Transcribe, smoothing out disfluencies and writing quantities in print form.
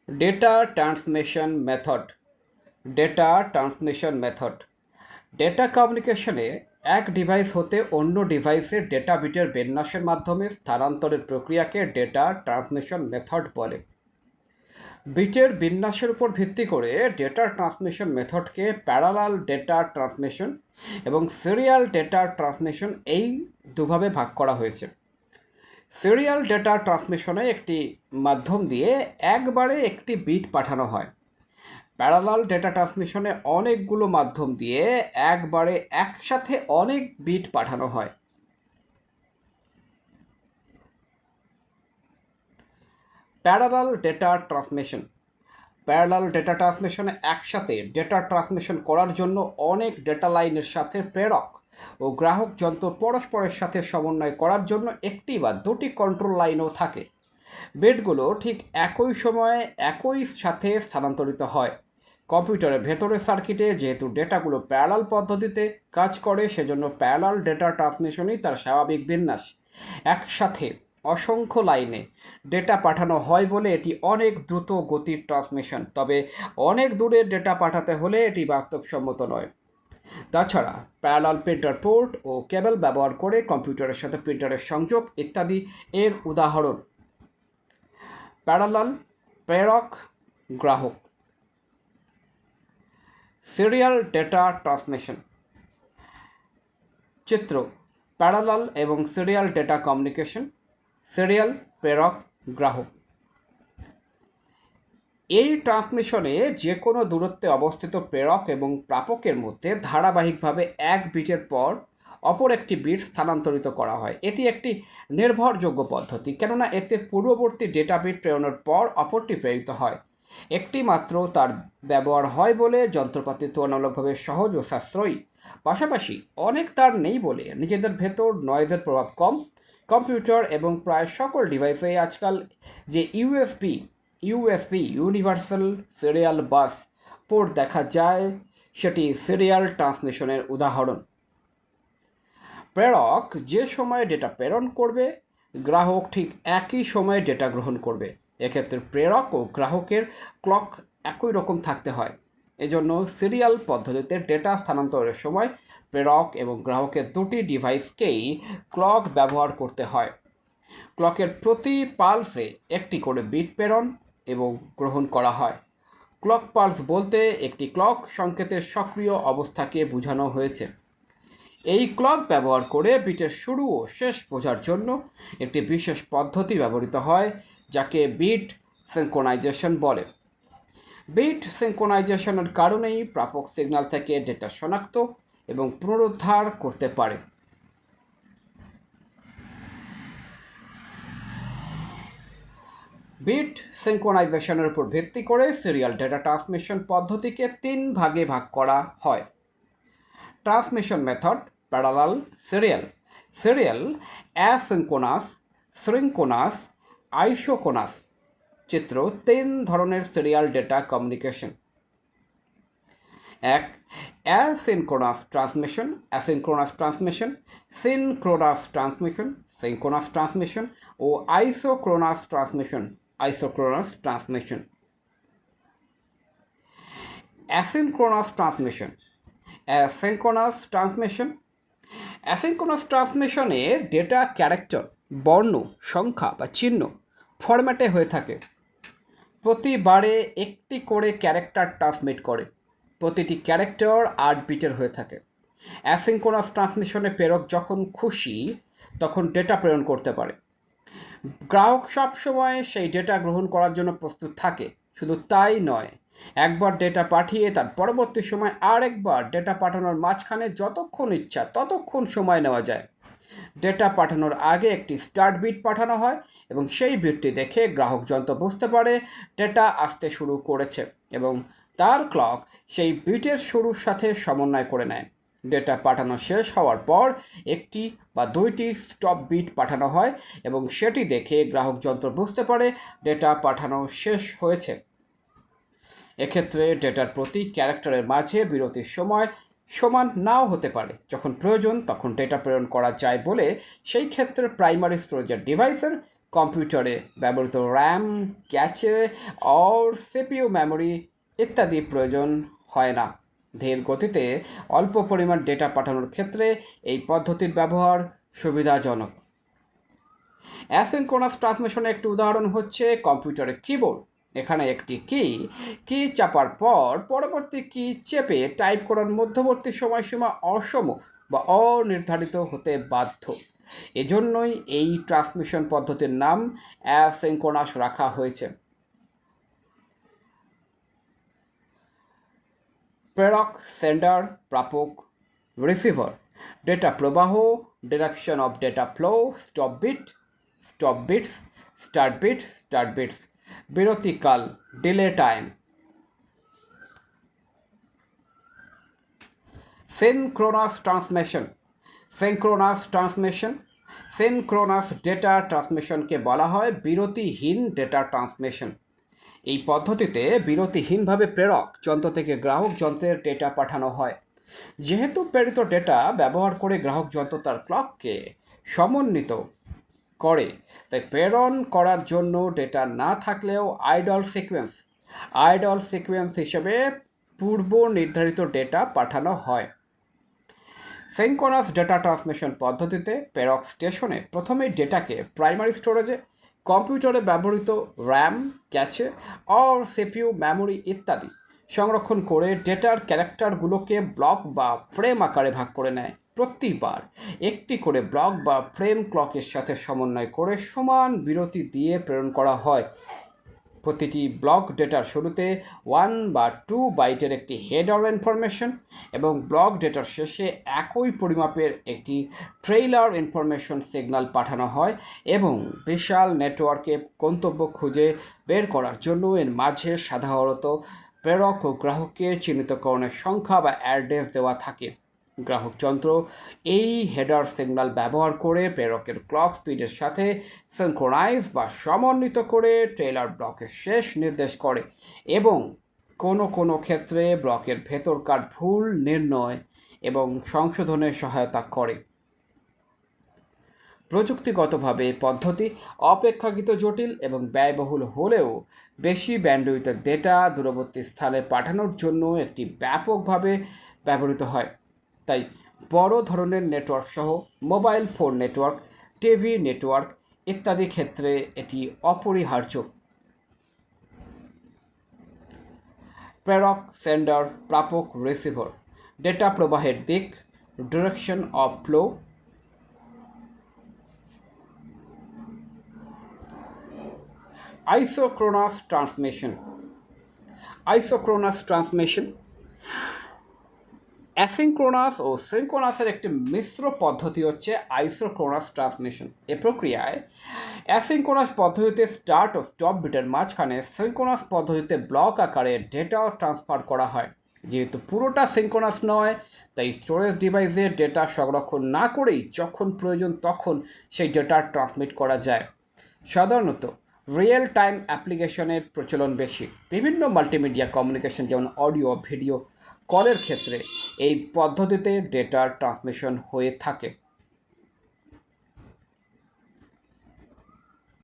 Data transmission method. Data transmission method. Data কমিউনিকেশনে এক device হতে অন্য ডিভাইসে ডেটা বিটের বিন্যাসের মাধ্যমে স্থানান্তরের প্রক্রিয়াকে ডেটা ট্রান্সমিশন মেথড বলে। বিটের বিন্যাসের উপর ভিত্তি করে ডেটা ট্রান্সমিশন মেথডকে প্যারালাল ডেটা ট্রান্সমিশন এবং সিরিয়াল ডেটা ট্রান্সমিশন এই দুভাবে ভাগ করা হয়েছে। সিরিয়াল ডেটা ট্রান্সমিশনে একটি মাধ্যম দিয়ে একবারে একটি বিট পাঠানো হয়। প্যারালাল ডেটা ট্রান্সমিশনে অনেকগুলো মাধ্যম দিয়ে একবারে একসাথে অনেক বিট পাঠানো হয়। Parallel data transmission. Parallel data ট্রান্সমিশনে একসাথে ডেটা ট্রান্সমিশন করার জন্য অনেক ডেটা লাইনের সাথে প্রেরক ও গ্রাহক যন্ত্র পরস্পরের সাথে সমন্বয় করার জন্য একটি বা দুটি কন্ট্রোল লাইনও থাকে। বিটগুলো ঠিক একই সময়ে একই সাথে স্থানান্তরিত হয়। কম্পিউটারের ভেতরের সার্কিটে যেহেতু ডেটাগুলো প্যারালাল পদ্ধতিতে কাজ করে, সেজন্য প্যারালাল ডেটা ট্রান্সমিশনই তার স্বাভাবিক বিন্যাস। একসাথে অসংখ্য লাইনে ডেটা পাঠানো হয় বলে এটি অনেক দ্রুত গতির ট্রান্সমিশন, তবে অনেক দূরে ডেটা পাঠাতে হলে এটি বাস্তবসম্মত নয়। তাছাড়া প্যারালাল প্রিন্টার পোর্ট ও কেবল ব্যবহার করে কম্পিউটারের সাথে প্রিন্টারের সংযোগ ইত্যাদি এর উদাহরণ। প্যারালাল, প্রেরক, গ্রাহক। Serial data transmission. চিত্র: প্যারালাল এবং সিরিয়াল ডেটা কমিউনিকেশন। সিরিয়াল, প্রেরক, গ্রাহক। এই ট্রান্সমিশনে যে কোনো দূরত্বে অবস্থিত প্রেরক এবং প্রাপকের মধ্যে ধারাবাহিকভাবে এক বিটের পর অপর একটি বিট স্থানান্তরিত করা হয়। এটি একটি নির্ভরযোগ্য পদ্ধতি, কেননা এতে পূর্ববর্তী ডেটা বিট প্রেরণের পর অপরটি প্রেরিত হয়। একটি মাত্র তার ব্যবহার হয় বলে যন্ত্রপাতি তুলনামূলকভাবে সহজ ও সাশ্রয়ী। পাশাপাশি অনেক তার নেই বলে নিজেদের ভেতর নয়েজের প্রভাব কম। কম্পিউটার এবং প্রায় সকল ডিভাইসে আজকাল যে USB universal serial bus port দেখা যায়, সেটি সিরিয়াল ট্রান্সমিশনের উদাহরণ। প্রেরক যে সময়ে ডেটা প্রেরণ করবে, গ্রাহক ঠিক একই সময়ে ডেটা গ্রহণ করবে। এক্ষেত্রে প্রেরক ও গ্রাহকের ক্লক একই রকম থাকতে হয়। এজন্য সিরিয়াল পদ্ধতিতে ডেটা স্থানান্তরের সময় প্রেরক এবং গ্রাহকের দুটি ডিভাইসকেই ক্লক ব্যবহার করতে হয়। ক্লকের প্রতি পালসে একটি করে বিট প্রেরণ এবং গ্রহণ করা হয়। ক্লক পালস বলতে একটি ক্লক সংকেতের সক্রিয় অবস্থাকে বোঝানো হয়েছে। এই ক্লক ব্যবহার করে বিটের শুরু ও শেষ বোঝার জন্য একটি বিশেষ পদ্ধতি ব্যবহৃত হয়, যাকে বিট সিনক্রোনাইজেশন বলে। বিট সিনক্রোনাইজেশনের কারণেই প্রাপক সিগন্যাল থেকে ডেটা শনাক্ত এবং পুনরুদ্ধার করতে পারে। বিট সিনক্রোনাইজেশনের উপর ভিত্তি করে সিরিয়াল ডেটা ট্রান্সমিশন পদ্ধতিকে তিন ভাগে ভাগ করা হয়। Transmission method: parallel, serial. Serial, asynchronous, synchronous, isochronous. চিত্র: তিন ধরনের সিরিয়াল ডেটা কমিউনিকেশন। এক, asynchronous transmission, asynchronous transmission, synchronous transmission, synchronous transmission ও isochronous transmission, isochronous transmission. Asynchronous transmission. Asynchronous transmission. Asynchronous ট্রান্সমিশনে ডেটা ক্যারেক্টার, বর্ণ, সংখ্যা বা চিহ্ন ফরম্যাটে হয়ে থাকে। প্রতিবারে একটি করে ক্যারেক্টার ট্রান্সমিট করে। প্রতিটি ক্যারেক্টার 8 বিটের হয়ে থাকে। অ্যাসিনক্রোনাস ট্রান্সমিশনে প্রেরক যখন খুশি তখন ডেটা প্রেরণ করতে পারে। গ্রাহক সবসময় সেই ডেটা গ্রহণ করার জন্য প্রস্তুত থাকে। শুধু তাই নয়, একবার ডেটা পাঠিয়ে তার পরবর্তী সময় আরেকবার ডেটা পাঠানোর মাঝখানে যতক্ষণ ইচ্ছা ততক্ষণ সময় নেওয়া যায়। ডেটা পাঠানোর আগে একটি স্টার্ট বিট পাঠানো হয় এবং সেই বিটটি দেখে গ্রাহক যন্ত্র বুঝতে পারে ডেটা আসতে শুরু করেছে এবং তার ক্লক সেই বিটের শুরুর সাথে সমন্বয় করে নেয়। ডেটা পাঠানো শেষ হওয়ার পর একটি বা দুইটি স্টপ বিট পাঠানো হয় এবং সেটি দেখে গ্রাহক যন্ত্র বুঝতে পারে ডেটা পাঠানো শেষ হয়েছে। এক্ষেত্রে ডেটার প্রতি ক্যারেক্টারের মাঝে বিরতির সময় সমান নাও হতে পারে। যখন প্রয়োজন তখন ডেটা প্রেরণ করা যায় বলে সেই ক্ষেত্রে প্রাইমারি স্টোরেজের ডিভাইসের কম্পিউটারে ব্যবহৃত RAM, cache or CPU memory ইত্যাদি প্রয়োজন হয় না। ধীর গতিতে অল্প পরিমাণ ডেটা পাঠানোর ক্ষেত্রে এই পদ্ধতির ব্যবহার সুবিধাজনক। অ্যাসিনক্রোনাস ট্রান্সমিশনের একটি উদাহরণ হচ্ছে কম্পিউটারের কিবোর্ড। এখানে একটি কি চাপার পর পরবর্তী কি চেপে টাইপ করার মধ্যবর্তী সময়সীমা অসম বা অনির্ধারিত হতে বাধ্য। এজন্যই এই ট্রান্সমিশন পদ্ধতির নাম অ্যাসিনক্রোনাস রাখা হয়েছে। প্রেরক, সেন্ডার, প্রাপক, রিসিভার, ডেটা প্রবাহ, direction of data flow, stop bits, start bits, বিরতিকাল, ডিলে টাইম। সিনক্রোনাস ডেটা ট্রান্সমিশনকে বলা হয় বিরতিহীন ডেটা ট্রান্সমিশন। এই পদ্ধতিতে বিরতিহীনভাবে প্রেরক যন্ত্র থেকে গ্রাহক যন্ত্রের ডেটা পাঠানো হয়। যেহেতু প্রেরিত ডেটা ব্যবহার করে গ্রাহক যন্ত্র তার ক্লককে সমন্বিত করে, তাই প্রেরণ করার জন্য ডেটা না থাকলেও আইডল সিকোয়েন্স হিসেবে পূর্ব নির্ধারিত ডেটা পাঠানো হয়। সিনক্রোনাস ডেটা ট্রান্সমিশন পদ্ধতিতে প্রেরক স্টেশনে প্রথমে ডেটাকে প্রাইমারি স্টোরেজে, কম্পিউটারে ব্যবহৃত RAM, cache or CPU memory ইত্যাদি সংরক্ষণ করে ডেটার ক্যারেক্টারগুলোকে ব্লক বা ফ্রেম আকারে ভাগ করে নেয়। প্রতিবার একটি করে ব্লক বা ফ্রেম ক্লকের সাথে সমন্বয় করে সমান বিরতি দিয়ে প্রেরণ করা হয়। প্রতিটি ব্লক ডেটার শুরুতে 1 বা 2 বাইটের একটি হেডার ইনফরমেশন এবং ব্লক ডেটার শেষে একই পরিমাপের একটি ট্রেইলার ইনফরমেশন সিগন্যাল পাঠানো হয় এবং বিশাল নেটওয়ার্কে গন্তব্য খুঁজে বের করার জন্য এর মাঝে সাধারণত প্রেরক ও গ্রাহককে চিহ্নিতকরণের সংখ্যা বা অ্যাড্রেস দেওয়া থাকে। গ্রাহক যন্ত্র এই হেডার সিগন্যাল ব্যবহার করে প্রেরকের ক্লক স্পিডের সাথে সিনক্রোনাইজ বা সমন্বিত করে ট্রেইলার ব্লকের শেষ নির্দেশ করে এবং কোনো ক্ষেত্রে ব্লকের ভেতরকার ভুল নির্ণয় এবং সংশোধনে সহায়তা করে। প্রযুক্তিগতভাবে পদ্ধতি অপেক্ষাকৃত জটিল এবং ব্যয়বহুল হলেও বেশি ব্যান্ডউইথের ডেটা দূরবর্তী স্থানে পাঠানোর জন্য একটি ব্যাপকভাবে ব্যবহৃত হয়। তাই বড় ধরনের নেটওয়ার্ক সহ mobile phone network, TV network ইত্যাদি ক্ষেত্রে এটি অপরিহার্য। প্রেরক, সেন্ডার, প্রাপক, রিসিভার, ডেটা প্রবাহের দিক, direction of flow, isochronous transmission asynchronous ও সিনক্রোনাসের একটি মিশ্র পদ্ধতি হচ্ছে আইসোক্রোনাস ট্রান্সমিশন। এ প্রক্রিয়ায় অ্যাসিনক্রোনাস পদ্ধতিতে স্টার্ট ও স্টপ বিটের মাঝখানে সিনক্রোনাস পদ্ধতিতে ব্লক আকারে ডেটা ট্রান্সফার করা হয়। যেহেতু পুরোটা সিনক্রোনাস নয়, তাই স্টোরেজ ডিভাইসে ডেটা সংরক্ষণ না করেই যখন প্রয়োজন তখন সেই ডেটা ট্রান্সমিট করা যায়। সাধারণত রিয়েল টাইম অ্যাপ্লিকেশনের প্রচলন বেশি। বিভিন্ন মাল্টিমিডিয়া কমিউনিকেশন যেমন অডিও, ভিডিও কলের ক্ষেত্রে এই পদ্ধতিতে ডেটার ট্রান্সমিশন হয়ে থাকে।